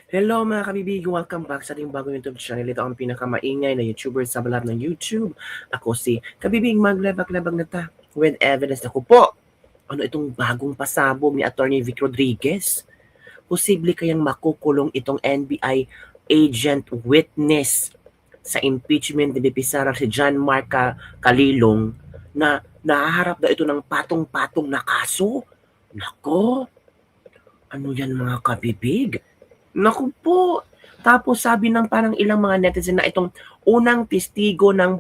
Hello mga kabibig! Welcome back sa ating bagong YouTube channel. Ito ang pinakamaingay na YouTuber sa balat ng YouTube. Ako si Kabibig Maglabag-labag na ta with evidence. Ako po, ano itong bagong pasabog ni Attorney Vic Rodriguez? Posible kayang makukulong itong NBI agent witness sa impeachment ni VP Sara si John Mark Calilong na nahaharap daw ito ng patong-patong na kaso? Nako, ano yan mga kabibig? Naku po. Tapos sabi ng parang ilang mga netizen na itong unang testigo ng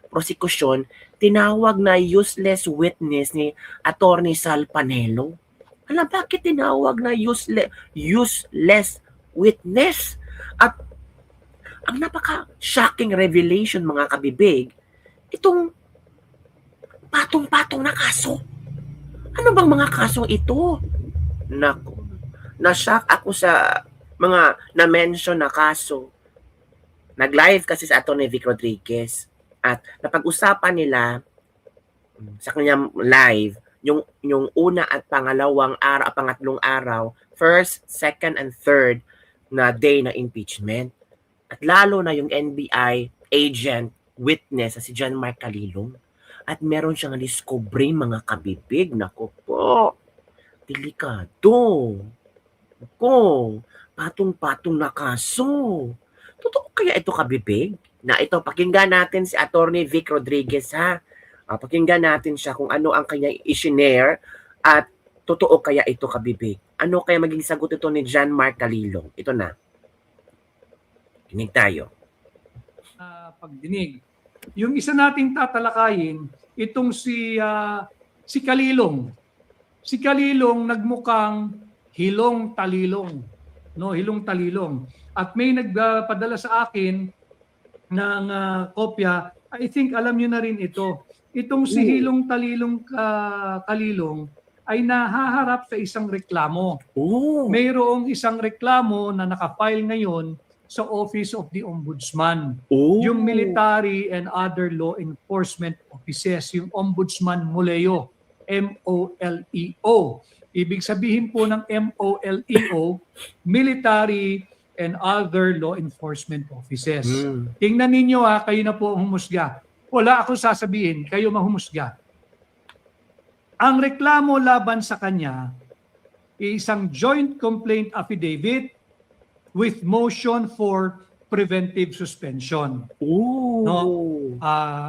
prosekusyon, tinawag na useless witness ni Attorney Sal Panelo. Hala, bakit tinawag na useless witness? At ang napaka-shocking revelation mga kabibig, itong patong-patong na kaso. Ano bang mga kasong ito? Naku, na-shock ako sa mga na-mention na kaso. Nag-live kasi sa Atty. Vic Rodriguez at napag-usapan nila sa kanyang live yung una at pangatlong araw, first, second, and third na day na impeachment. At lalo na yung NBI agent witness si John Mark Calilong. At meron siyang discovery mga kabibig. Naku po, delikado. Ko, patong-patong na kaso. Totoo kaya ito kabibig? Na ito, pakinggan natin si Attorney Vic Rodriguez ha. Pakinggan natin siya kung ano ang kanyang i-share at totoo kaya ito kabibig. Ano kaya maging sagot ito ni John Mark Calilong? Ito na. Kinig tayo. Pagdinig. Yung isa nating tatalakayin, itong si Calilong. Si Calilong nagmukhang hilong talilong, no, hilong talilong. At may nagpadala sa akin ng kopya. I think alam niyo na rin ito. Itong si hilong talilong Calilong ay nahaharap sa isang reklamo. Mayroong isang reklamo na nakafile ngayon sa Office of the Ombudsman. Yung military and other law enforcement offices, yung Ombudsman Muleo, MOLEO. Ibig sabihin po ng MOLEO, Military and Other Law Enforcement Offices. Tingnan ninyo kayo na po ang humusga. Wala akong sasabihin, kayo mahumusga. Ang reklamo laban sa kanya, isang joint complaint affidavit with motion for preventive suspension.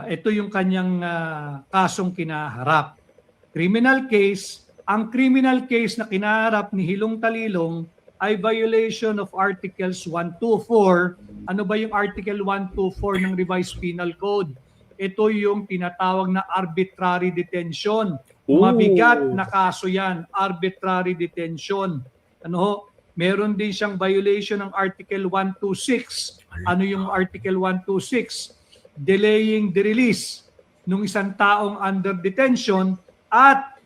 Ito yung kanyang kasong kinaharap. Criminal case. Ang criminal case na kinaharap ni Hilong Talilong ay violation of Articles 124. Ano ba yung Article 124 ng Revised Penal Code? Ito yung tinatawag na arbitrary detention. Mabigat na kaso yan, arbitrary detention. Meron din siyang violation ng Article 126. Ano yung Article 126? Delaying the release ng isang taong under detention at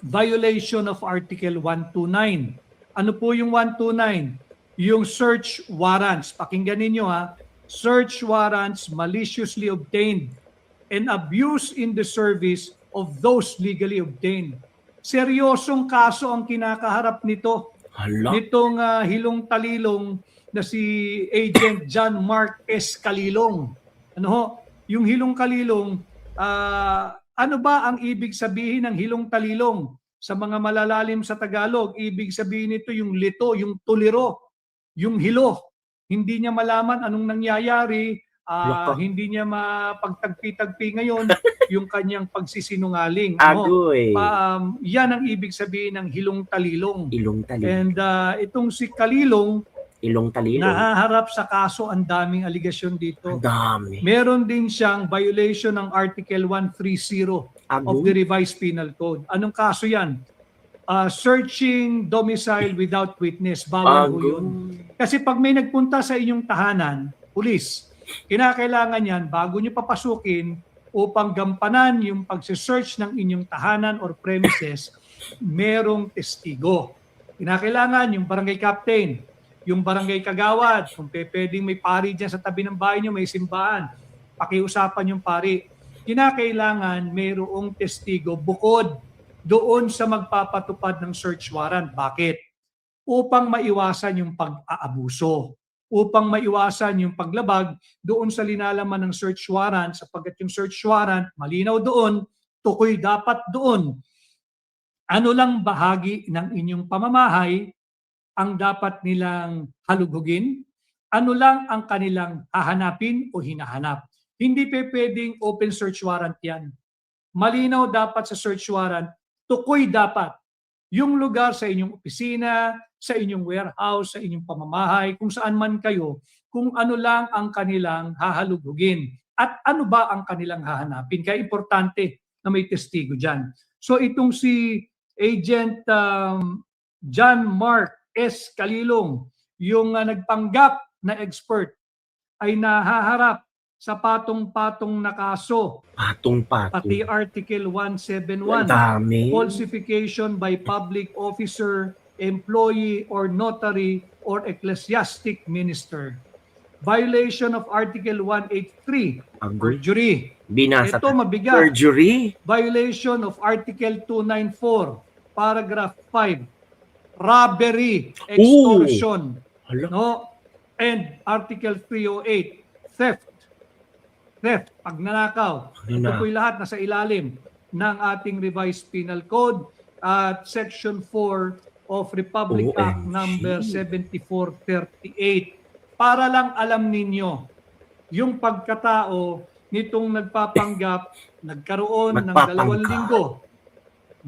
violation of Article 129. Ano po yung 129? Yung search warrants. Pakinggan ninyo Search warrants maliciously obtained and abuse in the service of those legally obtained. Seryosong kaso ang kinakaharap nito. Nitong Hilong Talilong na si Agent John Mark S. Calilong. Yung Hilong Calilong, ano ba ang ibig sabihin ng Hilong Talilong? Sa mga malalalim sa Tagalog, ibig sabihin nito yung lito, yung tuliro, yung hilo. Hindi niya malaman anong nangyayari, hindi niya mapagtagpi-tagpi ngayon yung kanyang pagsisinungaling. Yan ang ibig sabihin ng Hilong Talilong. And itong si Calilong, nahaharap sa kaso, ang daming aligasyon dito. Meron din siyang violation ng Article 130 of the Revised Penal Code. Anong kaso yan? Searching domicile without witness. Bawal po yun. Kasi pag may nagpunta sa inyong tahanan, pulis, kinakailangan yan bago nyo papasukin upang gampanan yung pagsisearch ng inyong tahanan or premises, merong testigo. Kinakailangan yung barangay captain, yung barangay kagawad, kung pwedeng may pari dyan sa tabi ng bahay nyo, may simbahan, pakiusapan yung pari. Kinakailangan mayroong testigo bukod doon sa magpapatupad ng search warrant. Bakit? upang maiwasan yung pag-aabuso, upang maiwasan yung paglabag doon sa linalaman ng search warrant, sapagkat yung search warrant, malinaw doon, tukoy dapat doon. Ano lang bahagi ng inyong pamamahay ang dapat nilang halugugin? Ano lang ang kanilang hahanapin o hinahanap? Hindi pwedeng open search warrant yan. Malinaw dapat sa search warrant, tukoy dapat yung lugar sa inyong opisina, sa inyong warehouse, sa inyong pamamahay, kung saan man kayo, kung ano lang ang kanilang hahalugugin at ano ba ang kanilang hahanapin. Kaya importante na may testigo dyan. So itong si Agent John Mark S. Calilong, yung nagpanggap na expert, ay nahaharap sa patong-patong na kaso, Patong-patong. pati Article Ang 171, dami. falsification by public officer, employee, or notary, or ecclesiastic minister. Violation of Article 183, Agoy. perjury. Binasa. Ito mabigat. Perjury. Violation of Article 294, Paragraph 5, robbery, extortion, Hala. no? And Article 308, theft. Theft, pagnanakaw. Ito po'y lahat nasa ilalim ng ating revised penal code at Section 4 of Republic Act OMG. number 7438. Para lang alam ninyo, yung pagkatao nitong nagpapanggap, nagkaroon ng Nagpapangka. 2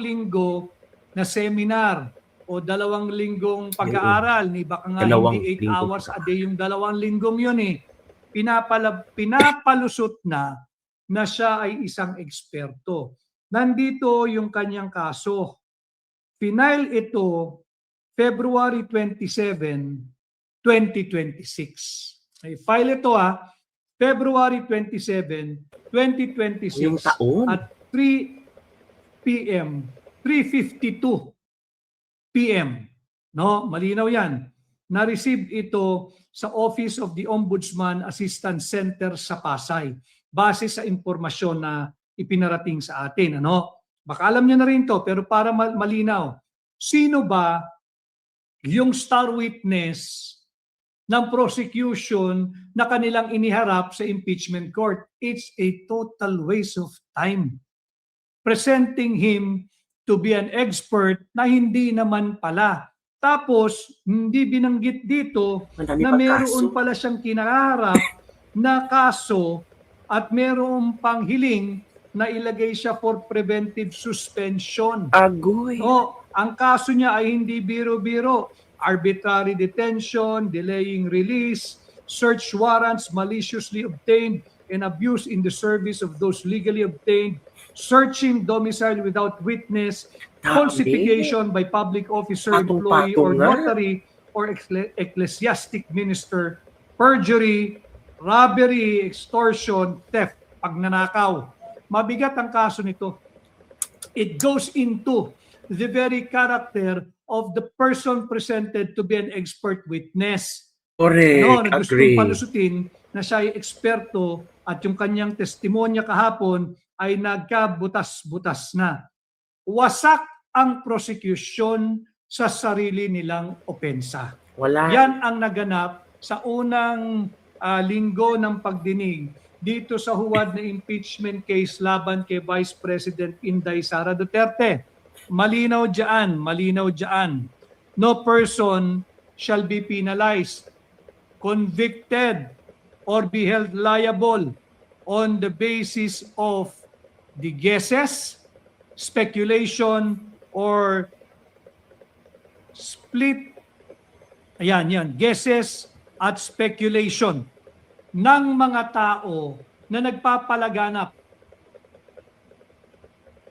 linggo na seminar o 2 linggong pag-aaral, ni baka nga hindi 8 linggo hours pa. a day yung 2 linggong yun eh. Pinapalusot na siya ay isang eksperto. Nandito yung kanyang kaso. Final ito February 27, 2026. Ay file ito February 27, 2026 Yung taon. at 3 p.m. 3:52 p.m. No, malinaw 'yan. Na-receive ito sa Office of the Ombudsman Assistance Center sa Pasay base sa impormasyon na ipinarating sa atin, ano? Baka alam niyo na rin 'to, pero para malinaw. Sino ba yung star witness ng prosecution na kanilang iniharap sa impeachment court? It's a total waste of time. Presenting him to be an expert na hindi naman pala. Tapos, hindi binanggit dito Madami na pang meron kaso. pala siyang kinaharap na kaso at meron pang hiling na ilagay siya for preventive suspension. Agoy. No, ang kaso niya ay hindi biro-biro. Arbitrary detention, delaying release, search warrants maliciously obtained and abuse in the service of those legally obtained, searching domicile without witness, falsification by public officer, employee, or Patong-patong nga. notary, or ecclesiastic minister, perjury, robbery, extortion, theft, pagnanakaw. Mabigat ang kaso nito. It goes into the very character of the person presented to be an expert witness. Correct. No, na gustong Agree. palusutin na siya ay eksperto at yung kanyang testimonya kahapon ay nagkabutas-butas na. Wasak ang prosecution sa sarili nilang opensa. Wala. Yan ang naganap sa unang linggo ng pagdinig dito sa huwad na impeachment case laban kay Vice President Inday Sara Duterte. Malinaw dyan. No person shall be penalized, convicted, or be held liable on the basis of the guesses, speculation, or split, guesses at speculation ng mga tao na nagpapalaganap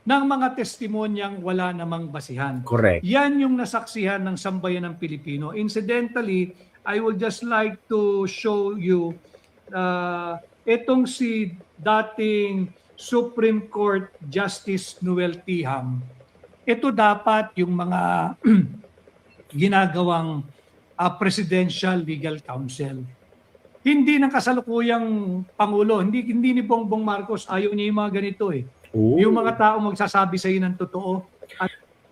ng mga testimonyang wala namang basihan. Correct. Yan yung nasaksihan ng sambayan ng Pilipino. Incidentally, I would just like to show you itong si dating Supreme Court Justice Noel Tiham. Ito dapat yung mga ginagawang Presidential Legal Counsel. Hindi ng kasalukuyang Pangulo, hindi ni Bongbong Marcos, ayaw niya yung mga ganito eh. Ooh. Yung mga tao magsasabi sa iyo ng totoo. At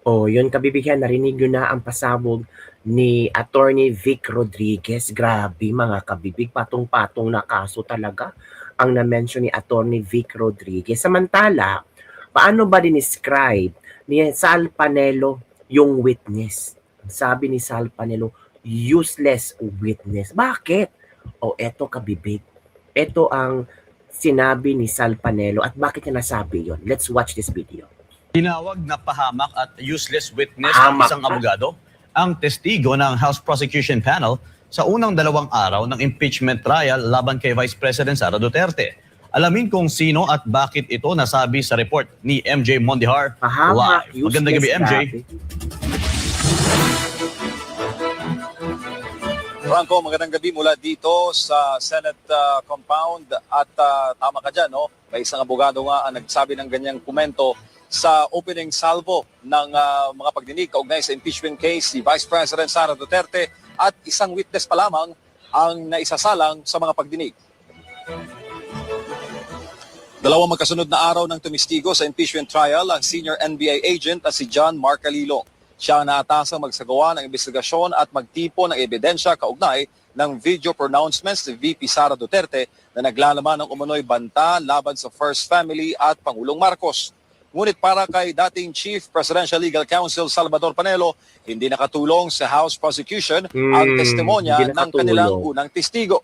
O, yun kabibigyan, narinig nyo na ang pasabog ni Attorney Vic Rodriguez. Grabe mga kabibig, patong-patong na kaso talaga ang na-mention ni Attorney Vic Rodriguez. Samantala, paano ba dinescribe ni Sal Panelo yung witness? Sabi ni Sal Panelo, useless witness. Bakit? O, eto kabibig. Ito ang sinabi ni Sal Panelo at bakit niya nasabi yon? Let's watch this video. Tinawag na pahamak at useless witness ng Hamak isang pa? abogado ang testigo ng House Prosecution Panel sa unang 2 araw ng impeachment trial laban kay Vice President Sara Duterte. Alamin kung sino at bakit ito nasabi sa report ni MJ Mondihar Pahamak, live. Magandang gabi, MJ. grabe. Franco, magandang gabi mula dito sa Senate compound at tama ka dyan, no? May isang abogado nga ang nagsabi ng ganyang komento sa opening salvo ng mga pagdinig kaugnay sa impeachment case si Vice President Sara Duterte at isang witness pa lamang ang naisasalang sa mga pagdinig. Dalawang magkasunod na araw ng tumistigo sa impeachment trial ang senior NBI agent na si John Mark Calilo. Siya ang naatasang magsagawa ng investigasyon at magtipo ng ebidensya kaugnay ng video pronouncements ni VP Sara Duterte na naglalaman ng umano'y banta laban sa First Family at Pangulong Marcos. Ngunit para kay dating Chief Presidential Legal Counsel Salvador Panelo, hindi nakatulong sa House Prosecution ang testimonya hindi ng nakatulong. kanilang unang testigo.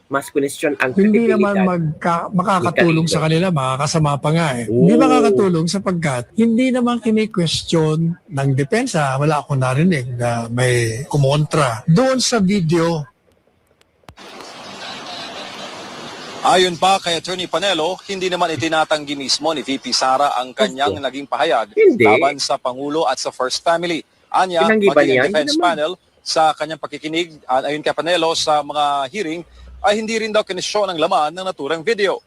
Mas question ang Hindi naman credibilidad. makakatulong sa kanila, makakasama pa nga eh. Oo. Hindi makakatulong sapagkat hindi naman kini-question ng depensa, wala akong narinig na may kumontra. Doon sa video, Ayon pa kay Attorney Panelo, hindi naman itinatanggi mismo ni VP Sara ang kanyang naging pahayag Hindi. laban sa Pangulo at sa First Family. Anya, Tinanggi ba niya? maging defense Hindi naman. panel sa kanyang pakikinig, ayon kay Panelo sa mga hearing, ay hindi rin daw kinisyon ang laman ng naturang video.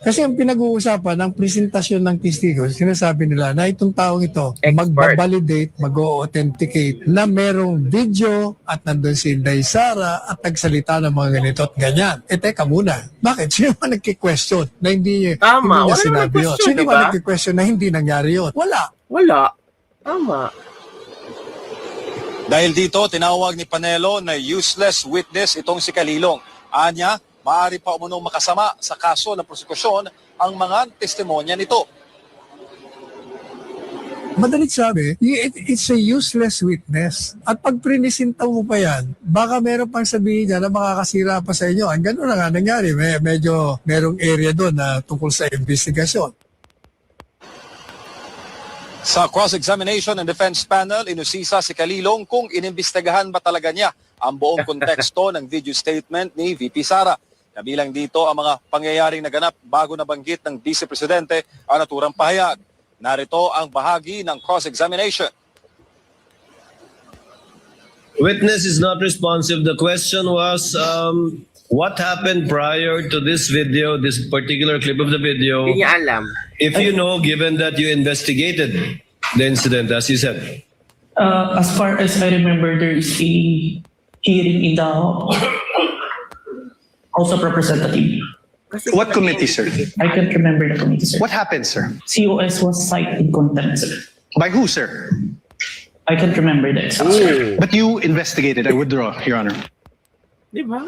kasi ang pinag-uusapan ng presentasyon ng testigo, sinasabi nila na itong taong ito Expert. magbabalidate, mag-authenticate na merong video at nandun si Inday Sara at nagsalita ng mga ganito at ganyan. Teka muna, bakit? Sino ba nagki-question na hindi, Tama, hindi wala niya naman sinabi yun? question, Sino diba? ba nagki-question na hindi nangyari yun? Wala. Wala. Tama. Dahil dito, tinawag ni Panelo na useless witness itong si Calilong. Anya, maaari pa umunong makasama sa kaso ng prosekusyon ang mga testimonya nito. Madalit sabi, it's a useless witness. At pag prinisinta mo pa yan, baka meron pang sabihin niya na makakasira pa sa inyo. Ang gano'n na nga nangyari. Medyo merong area doon na tungkol sa investigasyon. Sa cross-examination ng defense panel, inusisa si Calilong kung inimbestigahan ba talaga niya ang buong konteksto ng video statement ni VP Sara. Kabilang dito ang mga pangyayaring naganap bago nabanggit ng Vice Presidente ang naturang pahayag. Narito ang bahagi ng cross-examination. Witness is not responsive. The question was, what happened prior to this video, this particular clip of the video, Hindi niya alam. if you know, given that you investigated the incident, as you said? As far as I remember, there is a hearing in the House of Representatives. Kasi What committee, sir? I can't remember the committee, sir. What happened, sir? COS was cited in contempt, sir. By who, sir? I can't remember the exact, sir. But you investigated. I withdraw, Your Honor. Di ba?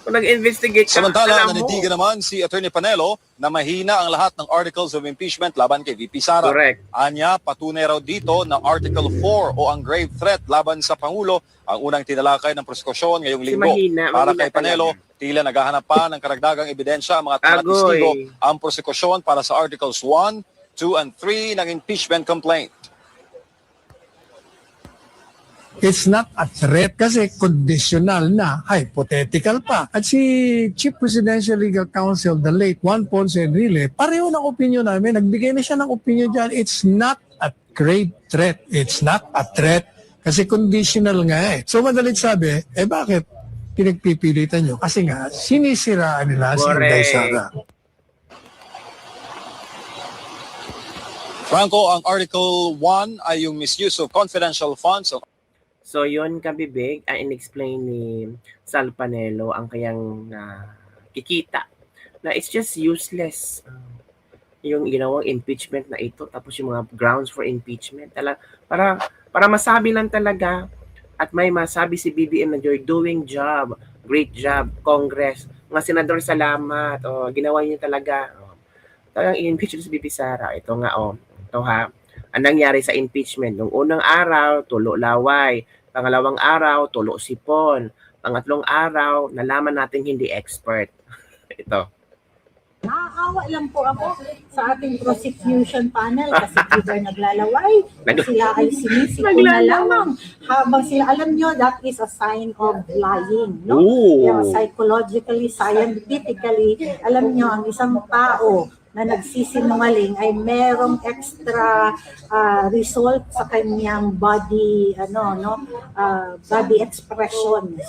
Kung nag-investigate ka, Samantala, alam mo. nanitigan naman si Attorney Panelo na mahina ang lahat ng articles of impeachment laban kay VP Sara. Correct. Anya, patunay raw dito na Article 4 o ang grave threat laban sa Pangulo ang unang tinalakay ng prosekusyon ngayong linggo. mahina Para kay Panelo, talaga. tila naghahanap pa ng karagdagang ebidensya ang mga Agoy. testigo ang prosekusyon para sa Articles 1, 2, and 3 ng impeachment complaint. It's not a threat kasi conditional na, hypothetical pa. At si Chief Presidential Legal Counsel, the late Juan Ponce Enrile, pareho ng opinion namin. Nagbigay na siya ng opinion dyan. It's not a grave threat. It's not a threat kasi conditional nga eh. So madalit sabi, bakit pinagpipilitan nyo? Kasi nga, sinisiraan nila si Inday Correct. Sara. Franco, ang Article 1 ay yung misuse of confidential funds. So, yun kabibig, ang in-explain ni Sal Panelo ang kayang kikita na it's just useless. yung ginawang impeachment na ito, tapos yung mga grounds for impeachment. Para masabi lang talaga at may masabi si BBM na you're doing job, great job, Congress, mga senador, salamat, ginawa niyo talaga. Talagang i-impeach si BP Sara. Ito nga, ito ha, ang nangyari sa impeachment, nung unang araw, tulo laway, pangalawang araw, tulo sipon, pangatlong araw, nalaman natin hindi expert. Ito. Naaawa lang po ako sa ating prosecution panel kasi either naglalaway, sila ay sinisiko na lamang. Habang sila, alam nyo, that is a sign of lying. No? Kaya psychologically, scientifically, alam nyo, ang isang tao na nagsisinungaling ay merong extra result sa kanyang body body expressions.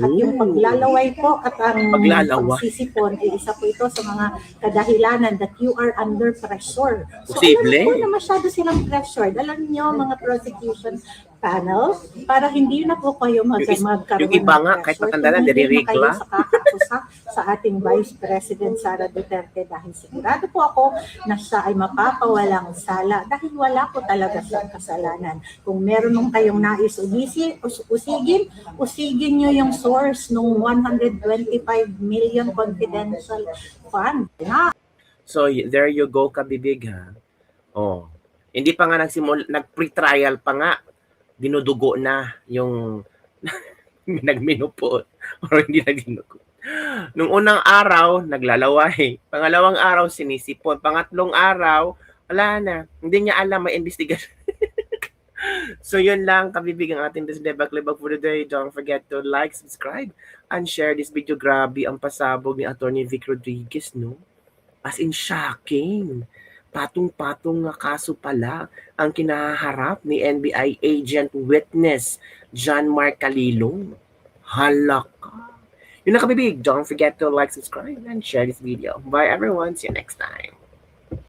At yung paglalaway po at ang pagsisipon ay isa po ito sa mga kadahilanan that you are under pressure. So alam po na masyado silang pressured. Alam niyo mga prosecution panel, para hindi na po kayo magkaroon yung iba nga, kahit matanda na, kayo sa kakakusa sa ating Vice President Sara Duterte dahil sigurado po ako na siya ay mapapawalang sala dahil wala po talaga siyang kasalanan. Kung meron nung kayong nais usigin nyo yung source nung 125 million confidential fund. So, there you go, kabibig ha. Hindi pa nga nag-pre-trial pa nga. Dinudugo na yung nagminupot or hindi naginugot. Nung unang araw, naglalaway. Pangalawang araw, sinisipon. Pangatlong araw, wala na. Hindi niya alam, may investigation. So yun lang, kabibig ang ating Debak-Libak for the day. Don't forget to like, subscribe, and share this video. Grabe ang pasabog ni Atty. Vic Rodriguez, no? As in, shocking. Patong-patong nga kaso pala ang kinaharap ni NBI agent witness John Marcalillo. Halaka. Yun na kabibig. Don't forget to like, subscribe, and share this video. Bye everyone. See you next time.